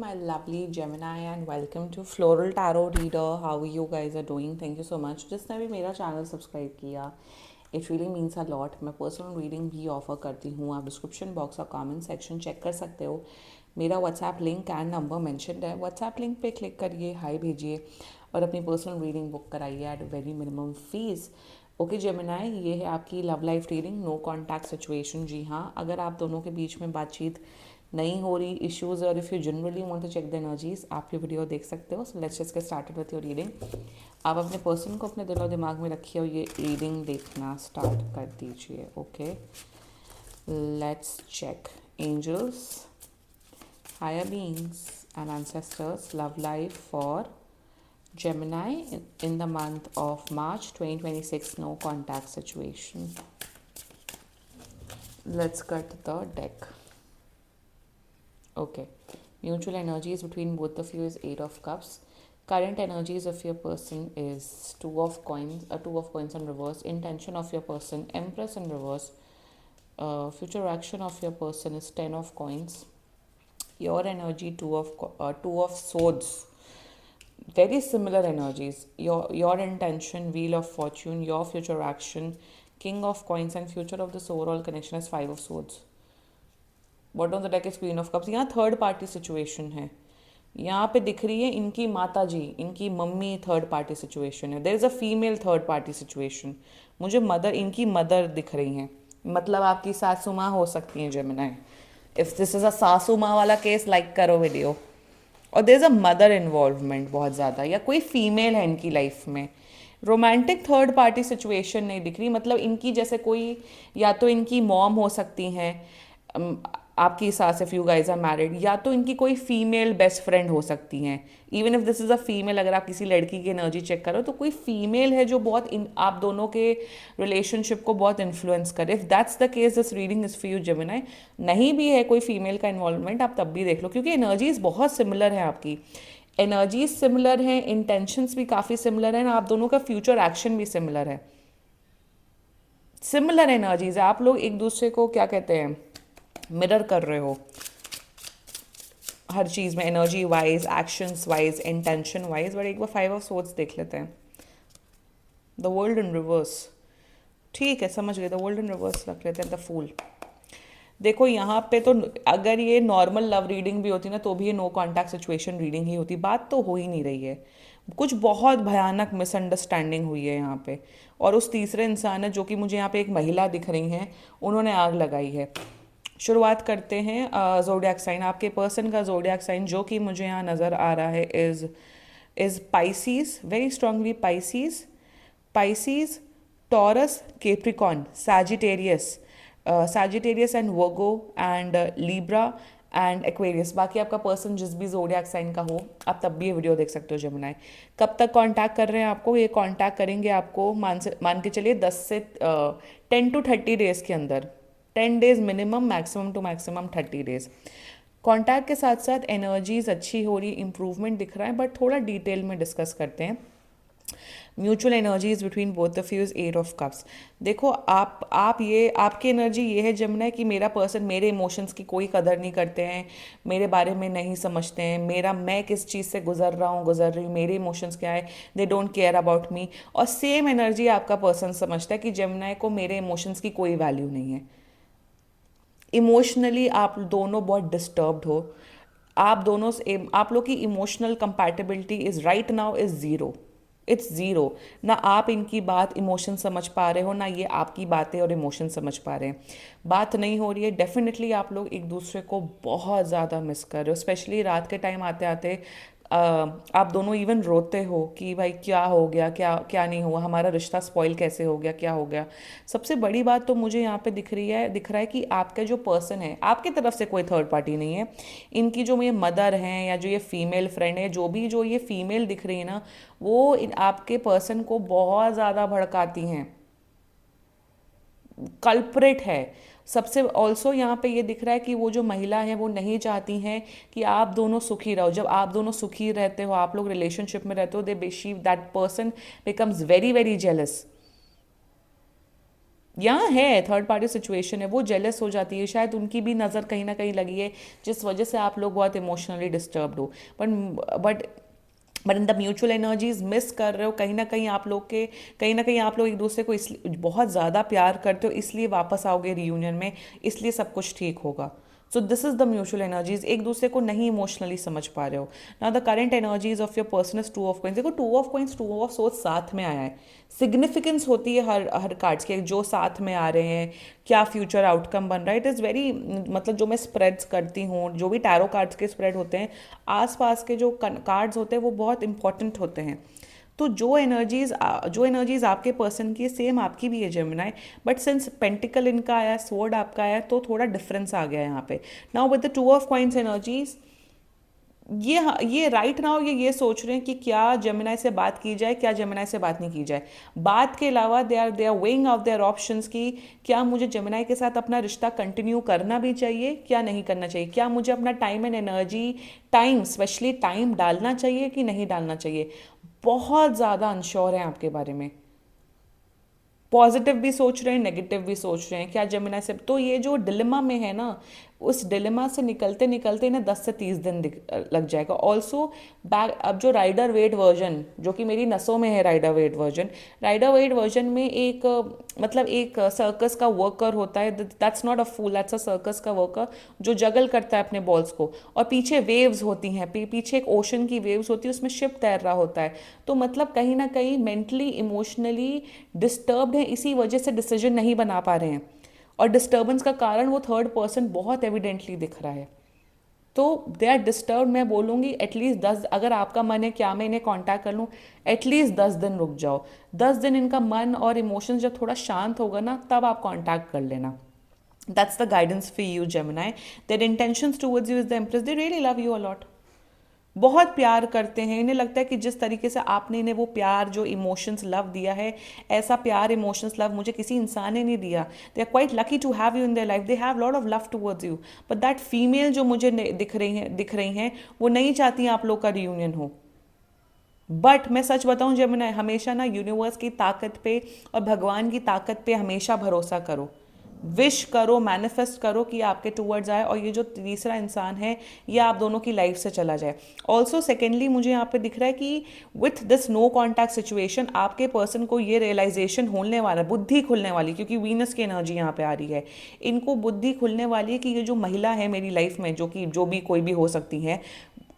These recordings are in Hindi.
my lovely Gemini, and welcome to Floral Tarot Reader. How you guys are doing? Thank you so much. जिसने भी मेरा चैनल सब्सक्राइब किया, it really means a lot. मैं पर्सनल रीडिंग भी ऑफर करती हूँ. आप डिस्क्रिप्शन बॉक्स और कमेंट सेक्शन चेक कर सकते हो. मेरा WhatsApp link and number mentioned है. व्हाट्सएप लिंक पे क्लिक करिए, हाई भेजिए और अपनी पर्सनल रीडिंग बुक कराइए at very minimum fees. Okay Gemini, ये है आपकी love life reading. No contact situation. जी हाँ, अगर आप दोनों के बीच में बातचीत नहीं हो रही, इश्यूज, और if you generally want to check the energies, आप ये वीडियो देख सकते हो. So let's just get started with your reading. आप अपने पर्सन को अपने दिल और दिमाग में रखिए और ये रीडिंग देखना स्टार्ट कर दीजिए. Okay, let's check. Angels, higher beings and ancestors, love life for Gemini in the month of March 2026. No contact situation. Let's cut the deck. Okay, mutual energies between both of you is Eight of Cups. Current energies of your person is Two of Coins, Two of Coins in reverse. Intention of your person, Empress in reverse. Future action of your person is Ten of Coins. Your energy, Two of Swords. Very similar energies. Your intention, Wheel of Fortune. Your future action, King of Coins, and future of this overall connection is Five of Swords. Bottom of the deck is queen of cups. यहाँ थर्ड पार्टी सिचुएशन है. यहाँ पे दिख रही है इनकी माता जी, इनकी मम्मी. थर्ड पार्टी सिचुएशन है. There is a female third party situation. मुझे मदर, इनकी मदर दिख रही हैं. मतलब आपकी सासू माँ हो सकती हैं Gemini. If this is a सासू माँ वाला केस, लाइक करो वीडियो. और there is a mother involvement बहुत ज़्यादा, या कोई फीमेल है इनकी लाइफ में. रोमांटिक थर्ड पार्टी सिचुएशन नहीं दिख रही. मतलब इनकी जैसे कोई, या तो इनकी मॉम हो सकती हैं, आपकी सास, if you guys are married, या तो इनकी कोई फीमेल बेस्ट फ्रेंड हो सकती हैं. Even if this is a female, अगर आप किसी लड़की की एनर्जी चेक करो तो कोई फीमेल है जो बहुत आप दोनों के रिलेशनशिप को बहुत इन्फ्लुएंस करे. If that's the case, this reading is for you Gemini. नहीं भी है कोई फीमेल का इन्वॉल्वमेंट, आप तब भी देख लो, क्योंकि एनर्जीज बहुत सिमिलर हैं. आपकी एनर्जीज सिमिलर हैं, इंटेंशंस भी काफ़ी सिमिलर हैं, आप दोनों का फ्यूचर एक्शन भी सिमिलर है. सिमिलर एनर्जीज है. आप लोग एक दूसरे को क्या कहते हैं, मिरर कर रहे हो हर चीज़ में, energy wise, actions wise, intention wise. But एक बार फाइव ऑफ सोर्ड्स देख लेते हैं. The world in reverse. ठीक है, समझ गए. द वर्ल्ड इन रिवर्स रख लेते हैं. The fool. देखो यहाँ पे तो अगर ये नॉर्मल लव रीडिंग भी होती ना, तो भी ये नो कॉन्टैक्ट सिचुएशन रीडिंग ही होती. बात तो हो ही नहीं रही है. कुछ बहुत भयानक मिसअंडरस्टैंडिंग हुई है यहाँ पे. और उस तीसरे इंसान है, जो कि मुझे यहाँ पे एक महिला दिख रही हैं, उन्होंने आग लगाई है. शुरुआत करते हैं जोडियाक साइन. आपके पर्सन का जोडियाक साइन जो कि मुझे यहाँ नज़र आ रहा है is Pisces. Very strongly Pisces. Pisces, taurus, Capricorn, Sagittarius and Virgo and Libra and Aquarius. बाकी आपका पर्सन जिस भी जोडियाक साइन का हो, आप तब भी ये वीडियो देख सकते हो जेमिनाई. कब तक कांटेक्ट कर रहे हैं आपको? ये कांटेक्ट करेंगे आपको मान के चलिए 10 से 10 to 30 डेज़ के अंदर. 10 days minimum, maximum to maximum 30 days. Contact के साथ साथ एनर्जीज अच्छी हो रही, इंप्रूवमेंट दिख रहा है. बट थोड़ा डिटेल में डिस्कस करते हैं. Mutual energies between both of you is eight of cups. देखो आप ये, आपकी एनर्जी ये है जमुना, कि मेरा पर्सन मेरे इमोशंस की कोई कदर नहीं करते हैं, मेरे बारे में नहीं समझते हैं, मैं किस चीज़ से गुजर रहा हूँ, गुजर रही हूँ, मेरे इमोशंस क्या है, they don't care about me. और सेम एनर्जी आपका पर्सन समझता है कि जमुना को मेरे इमोशंस की कोई वैल्यू नहीं है. इमोशनली आप दोनों बहुत डिस्टर्ब्ड हो. आप लोग की emotional compatibility is right now is zero. It's zero. ना आप इनकी बात इमोशन समझ पा रहे हो, ना ये आपकी बातें और इमोशन समझ पा रहे हैं. बात नहीं हो रही है. डेफिनेटली आप लोग एक दूसरे को बहुत ज़्यादा मिस कर रहे हो. स्पेशली रात के टाइम आते आते आप दोनों इवन रोते हो कि भाई क्या हो गया, क्या क्या नहीं हुआ, हमारा रिश्ता स्पॉइल कैसे हो गया, क्या हो गया. सबसे बड़ी बात तो मुझे यहाँ पे दिख रहा है कि आपका जो पर्सन है, आपकी तरफ से कोई थर्ड पार्टी नहीं है. इनकी जो ये मदर हैं, या जो ये फीमेल फ्रेंड है, जो ये फीमेल दिख रही है ना, वो आपके पर्सन को बहुत ज़्यादा भड़काती हैं. कल्प्रेट है. सबसे ऑल्सो यहाँ पे ये दिख रहा है कि वो जो महिला है वो नहीं चाहती हैं कि आप दोनों सुखी रहो. जब आप दोनों सुखी रहते हो, आप लोग रिलेशनशिप में रहते हो, they she that person becomes very very jealous. यहाँ है थर्ड पार्टी सिचुएशन है, वो जेलस हो जाती है, शायद उनकी भी नज़र कहीं ना कहीं लगी है जिस वजह से आप लोग बहुत इमोशनली डिस्टर्ब्ड हो। But but in the mutual energies miss कर रहे हो कहीं ना कहीं आप लोग के, कहीं ना कहीं आप लोग एक दूसरे को इसलिए बहुत ज़्यादा प्यार करते हो, इसलिए वापस आओगे रियूनियन में, इसलिए सब कुछ ठीक होगा। So this is the mutual energies, एक दूसरे को नहीं इमोशनली समझ पा रहे हो। Now the current energies of your person is two of coins. देखो two of coins, two of swords साथ में आया है, सिग्निफिकेंस होती है हर हर कार्ड्स के जो साथ में आ रहे हैं, क्या फ्यूचर आउटकम बन रहा है। इट इज़ वेरी, मतलब जो मैं स्प्रेड्स करती हूँ, जो भी टैरो कार्ड्स के स्प्रेड होते हैं, आसपास के जो कार्ड्स होते हैं वो बहुत इंपॉर्टेंट होते हैं। तो जो एनर्जीज आपके पर्सन की है सेम आपकी भी है जेमिनाई, बट सिंस पेंटिकल इनका आया, स्वॉर्ड आपका आया, तो थोड़ा डिफरेंस आ गया यहाँ पे। Now with the two of coins energies, ये राइट नाउ ये सोच रहे हैं कि क्या जेमिनाई से बात की जाए, क्या जेमिनाई से बात नहीं की जाए। बात के अलावा they are weighing out their options की क्या मुझे जेमिनाई के साथ अपना रिश्ता कंटिन्यू करना भी चाहिए, क्या नहीं करना चाहिए, क्या मुझे अपना time and energy, time specially time डालना चाहिए कि नहीं डालना चाहिए। बहुत ज़्यादा अनश्योर हैं आपके बारे में, पॉजिटिव भी सोच रहे हैं, नेगेटिव भी सोच रहे हैं, क्या जेमिनाई से। तो ये जो डिलेमा में है ना, उस डिलेमा से निकलते निकलते इन्हें 10 से 30 दिन लग जाएगा। ऑल्सो बैक, अब जो राइडर वेट वर्जन जो कि मेरी नसों में है, राइडर वेट वर्जन में एक मतलब एक सर्कस का वर्कर होता है, that's not a fool, that's a circus का वर्कर जो जगल करता है अपने बॉल्स को, और पीछे वेव्स होती हैं, पीछे एक ओशन की वेव्स होती है, उसमें शिप तैर रहा होता है। तो मतलब कहीं ना कहीं मेंटली इमोशनली डिस्टर्ब्ड है, इसी वजह से डिसीजन नहीं बना पा रहे हैं, और डिस्टर्बेंस का कारण वो थर्ड पर्सन बहुत एविडेंटली दिख रहा है। तो दे आर डिस्टर्ब, मैं बोलूँगी एटलीस्ट 10, अगर आपका मन है क्या मैं इन्हें कांटेक्ट कर लूँ, एटलीस्ट 10 दिन रुक जाओ। 10 दिन इनका मन और इमोशंस जब थोड़ा शांत होगा ना, तब आप कांटेक्ट कर लेना। That's the guidance for you Gemini. Their intentions towards you is the empress, they really love you a lot, बहुत प्यार करते हैं। इन्हें लगता है कि जिस तरीके से आपने इन्हें वो प्यार, जो इमोशंस लव दिया है, ऐसा प्यार इमोशंस लव मुझे किसी इंसान ने नहीं दिया। They are quite lucky to have you in their life, they have lot of love towards you. But that female जो मुझे दिख रही हैं वो नहीं चाहती आप लोग का रियूनियन हो। बट मैं सच बताऊं, जब मैंने हमेशा ना यूनिवर्स की ताकत पे और भगवान की ताकत पे हमेशा भरोसा करो, विश करो, मैनिफेस्ट करो कि आपके टूवर्ड्स आए, और ये जो तीसरा इंसान है ये आप दोनों की लाइफ से चला जाए। ऑल्सो सेकेंडली मुझे यहाँ पे दिख रहा है कि with this no contact situation आपके पर्सन को ये रियलाइजेशन होने वाला, बुद्धि खुलने वाली, क्योंकि वीनस की एनर्जी यहाँ पे आ रही है, इनको बुद्धि खुलने वाली है कि ये जो महिला है मेरी लाइफ में, जो कि जो भी कोई भी हो सकती है,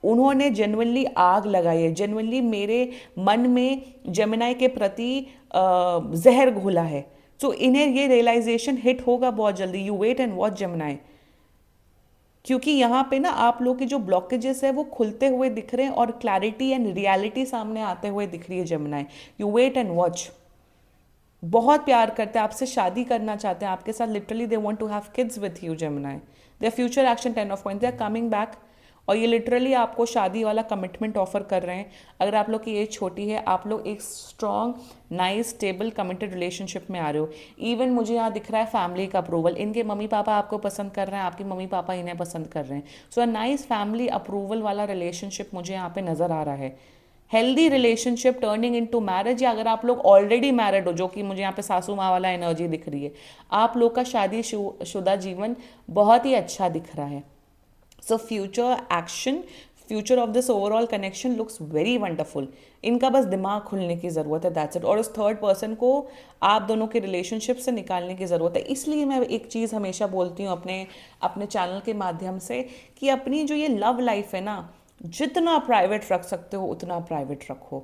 उन्होंने जेनुअनली आग लगाई है, जेनुअनली मेरे मन में जेमिनाई के प्रति जहर घोला है। सो इन्हें ये रियलाइजेशन हिट होगा बहुत जल्दी। You wait and watch Gemini, क्योंकि यहाँ पे ना आप लोग के जो ब्लॉकेजेस है वो खुलते हुए दिख रहे हैं, और क्लैरिटी एंड रियलिटी सामने आते हुए दिख रही है Gemini. You wait and watch. बहुत प्यार करते हैं आपसे, शादी करना चाहते हैं आपके साथ, literally they want to have kids with you Gemini. Their future action 10 of coins, they are coming back, और ये लिटरली आपको शादी वाला कमिटमेंट ऑफर कर रहे हैं। अगर आप लोग की एज छोटी है, आप लोग एक strong, nice, stable, committed relationship में आ रहे हो। इवन मुझे यहाँ दिख रहा है फैमिली का अप्रूवल, इनके मम्मी पापा आपको पसंद कर रहे हैं, आपके मम्मी पापा इन्हें पसंद कर रहे हैं। सो अ नाइस फैमिली अप्रूवल वाला रिलेशनशिप मुझे यहाँ पे नज़र आ रहा है। Healthy relationship turning into marriage, या अगर आप लोग ऑलरेडी मैरिड हो, जो कि मुझे यहाँ पे सासू माँ वाला एनर्जी दिख रही है, आप लोग का शादी शुदा जीवन बहुत ही अच्छा दिख रहा है। So future action, future of this overall connection looks very wonderful. इनका बस दिमाग खुलने की ज़रूरत है, दैट्स इट। और उस थर्ड पर्सन को आप दोनों के रिलेशनशिप से निकालने की ज़रूरत है। इसलिए मैं एक चीज़ हमेशा बोलती हूँ अपने अपने चैनल के माध्यम से, कि अपनी जो ये लव लाइफ है ना, जितना प्राइवेट रख सकते हो उतना प्राइवेट रखो।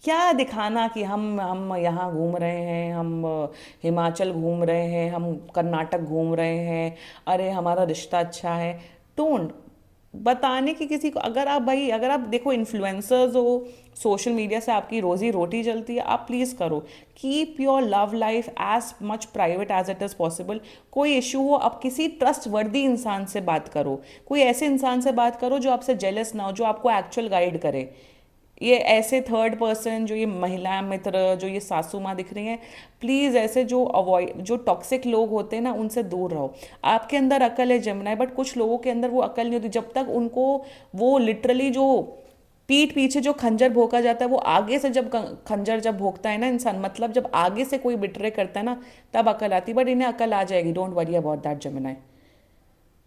क्या दिखाना कि हम यहाँ घूम रहे हैं, हम हिमाचल घूम रहे हैं, हम कर्नाटक घूम रहे हैं, अरे हमारा रिश्ता अच्छा है। डोंट बताने की किसी को, अगर आप भाई, अगर आप देखो इन्फ्लुएंसर्स हो, सोशल मीडिया से आपकी रोजी रोटी चलती है, आप प्लीज़ करो, keep your love life as much private as it is possible. कोई इशू हो, आप किसी ट्रस्ट वर्दी इंसान से बात करो, कोई ऐसे इंसान से बात करो जो आपसे जेलस ना हो, जो आपको एक्चुअल गाइड करे। ये ऐसे थर्ड पर्सन, जो ये महिला मित्र, जो ये सासू माँ दिख रही हैं, प्लीज़ ऐसे जो अवॉइड, जो टॉक्सिक लोग होते हैं ना, उनसे दूर रहो। आपके अंदर अकल है जेमिनाई, बट कुछ लोगों के अंदर वो अकल नहीं होती, जब तक उनको वो लिटरली जो पीठ पीछे जो खंजर भोंका जाता है वो आगे से, जब खंजर जब भोंकता है ना इंसान, मतलब जब आगे से कोई बिट्रे करता है ना तब अकल आती है, बट इन्हें अकल आ जाएगी, don't worry about that Gemini.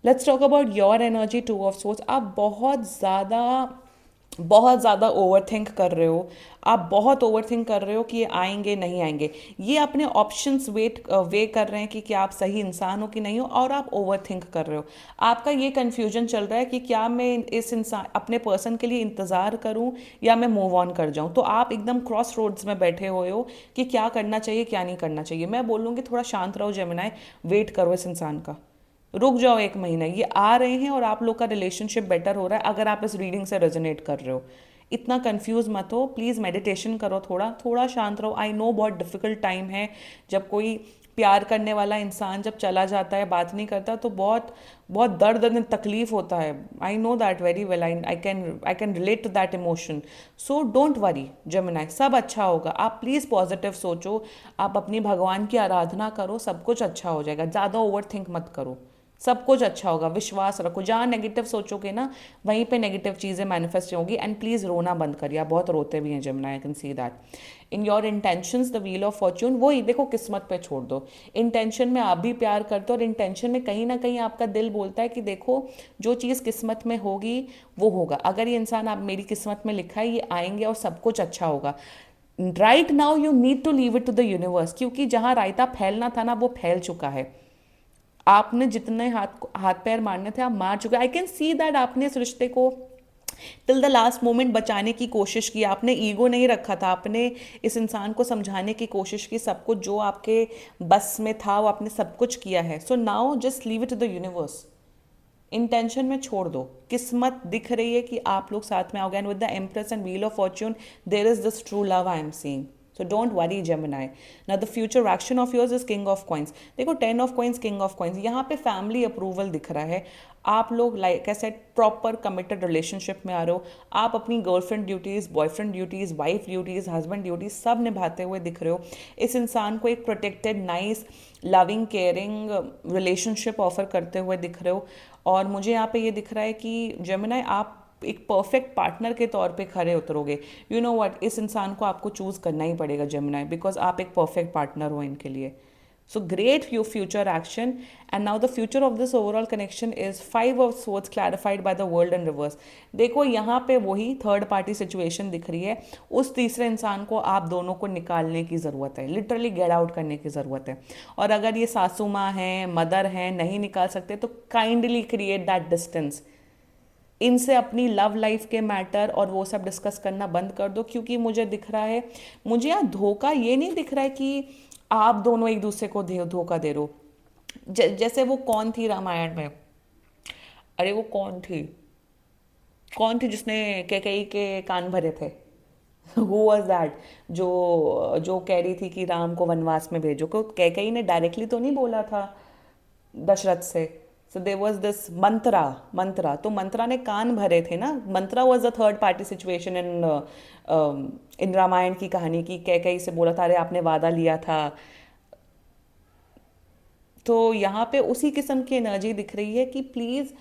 Let's talk about your energy, to of source. आप बहुत ज़्यादा ओवर थिंक कर रहे हो, आप बहुत ओवर थिंक कर रहे हो कि ये आएंगे नहीं आएंगे, ये अपने ऑप्शंस वे कर रहे हैं कि क्या आप सही इंसान हो कि नहीं हो, और आप ओवर थिंक कर रहे हो। आपका ये कन्फ्यूजन चल रहा है कि क्या मैं इस इंसान अपने पर्सन के लिए इंतज़ार करूं या मैं मूव ऑन कर जाऊं। तो आप एकदम क्रॉस रोड्स में बैठे हुए हो कि क्या करना चाहिए क्या नहीं करना चाहिए। मैं बोलूँगी थोड़ा शांत रहो जेमिनी, वेट करो इस इंसान का, रुक जाओ 1 महीना, ये आ रहे हैं और आप लोग का रिलेशनशिप बेटर हो रहा है अगर आप इस रीडिंग से रेजोनेट कर रहे हो। इतना कंफ्यूज मत हो, प्लीज़ मेडिटेशन करो, थोड़ा थोड़ा शांत रहो। आई नो बहुत डिफिकल्ट टाइम है, जब कोई प्यार करने वाला इंसान जब चला जाता है, बात नहीं करता, तो बहुत बहुत दर्द तकलीफ होता है। I know that very well, I can relate to that emotion. So don't worry Gemini, सब अच्छा होगा। आप प्लीज़ पॉजिटिव सोचो, आप अपनी भगवान की आराधना करो, सब कुछ अच्छा हो जाएगा। ज़्यादा ओवर थिंक मत करो, सब कुछ अच्छा होगा, विश्वास रखो। जहाँ नेगेटिव सोचोगे ना वहीं पे नेगेटिव चीज़ें मैनिफेस्ट होंगी। एंड प्लीज़ रोना बंद करिए, आप बहुत रोते भी हैं Gemini, I can see that in your intentions. The wheel of Fortune, वही देखो, किस्मत पे छोड़ दो। इंटेंशन में आप भी प्यार करते हो, और इंटेंशन में कहीं ना कहीं आपका दिल बोलता है कि देखो जो चीज़ किस्मत में होगी वो होगा। अगर ये इंसान आप मेरी किस्मत में लिखा है, ये आएंगे और सब कुछ अच्छा होगा। Right now you need to leave it to the universe, क्योंकि जहाँ रायता फैलना था ना वो फैल चुका है। आपने जितने हाथ पैर मारने थे आप मार चुके। आई कैन सी दैट आपने इस रिश्ते को टिल द लास्ट मोमेंट बचाने की कोशिश की, आपने ईगो नहीं रखा था, आपने इस इंसान को समझाने की कोशिश की, सब कुछ जो आपके बस में था वो आपने सब कुछ किया है। So now just leave it to the universe, intention में छोड़ दो। किस्मत दिख रही है कि आप लोग साथ में आओगे, and with the empress and wheel of fortune there is this true love I am seeing. So don't worry Gemini. Now the future action of yours is king of coins. देखो 10 of coins, king of coins, यहाँ पे फैमिली अप्रूवल दिख रहा है। आप लोग लाइक ऐसे प्रॉपर कमिटेड रिलेशनशिप में आ रहे हो। आप अपनी girlfriend duties, boyfriend duties, wife duties, husband duties सब निभाते हुए दिख रहे हो। इस इंसान को एक protected, nice, loving, caring relationship offer करते हुए दिख रहे हो। और मुझे यहाँ पे ये दिख रहा है कि जेमिनी आप एक परफेक्ट पार्टनर के तौर पे खरे उतरोगे। यू नो व्हाट, इस इंसान को आपको चूज़ करना ही पड़ेगा जेमिनी, बिकॉज आप एक परफेक्ट पार्टनर हो इनके लिए। So great you future action. And now the future of this overall connection is 5 of Swords clarified by the world in reverse. देखो यहाँ पे वही थर्ड पार्टी सिचुएशन दिख रही है। उस तीसरे इंसान को आप दोनों को निकालने की ज़रूरत है, लिटरली गेट आउट करने की ज़रूरत है। और अगर ये सासू माँ हैं, मदर हैं, नहीं निकाल सकते तो काइंडली क्रिएट दैट डिस्टेंस। इनसे अपनी लव लाइफ के मैटर और वो सब डिस्कस करना बंद कर दो, क्योंकि मुझे दिख रहा है, मुझे यहाँ धोखा ये नहीं दिख रहा है कि आप दोनों एक दूसरे को धोखा दे रहे हो। जैसे वो कौन थी रामायण में, अरे वो कौन थी जिसने कैकेयी के कान भरे थे? हु वॉज दैट, जो जो कह रही थी कि राम को वनवास में भेजो, को कैकेयी ने डायरेक्टली तो नहीं बोला था दशरथ से। सो देर वॉज दिस मंत्रा, तो मंत्रा ने कान भरे थे ना। Manthara was the third party situation in Ramayana की कहानी की। कैकेयी से बोला था अरे आपने वादा लिया था। तो यहाँ पे उसी किस्म की एनर्जी दिख रही है कि प्लीज़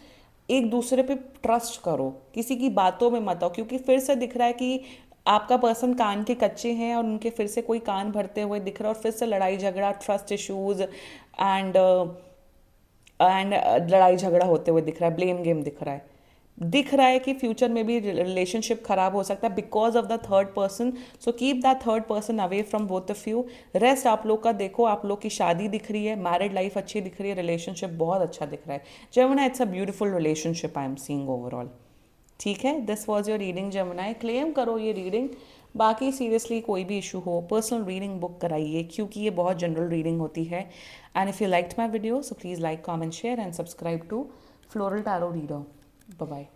एक दूसरे पे ट्रस्ट करो, किसी की बातों में मत आओ, क्योंकि फिर से दिख रहा है कि आपका पर्सन कान के कच्चे हैं और उनके फिर से कोई कान भरते हुए दिख रहा है, और फिर से लड़ाई झगड़ा, ट्रस्ट इश्यूज एंड लड़ाई झगड़ा होते हुए दिख रहा है, ब्लेम गेम दिख रहा है कि फ्यूचर में भी रिलेशनशिप खराब हो सकता है because of the third person. So keep that third person away from both of you. Rest आप लोग का देखो, आप लोग की शादी दिख रही है, मैरिड लाइफ अच्छी दिख रही है, रिलेशनशिप बहुत अच्छा दिख रहा है Gemini. It's a beautiful relationship I am seeing overall. ठीक है, this was your reading Gemini. Claim करो ये रीडिंग। बाकी सीरियसली कोई भी इशू हो, पर्सनल रीडिंग बुक कराइए, क्योंकि ये बहुत जनरल रीडिंग होती है। And if you liked my video so please like, comment, share and subscribe to floral tarot reader. Bye bye.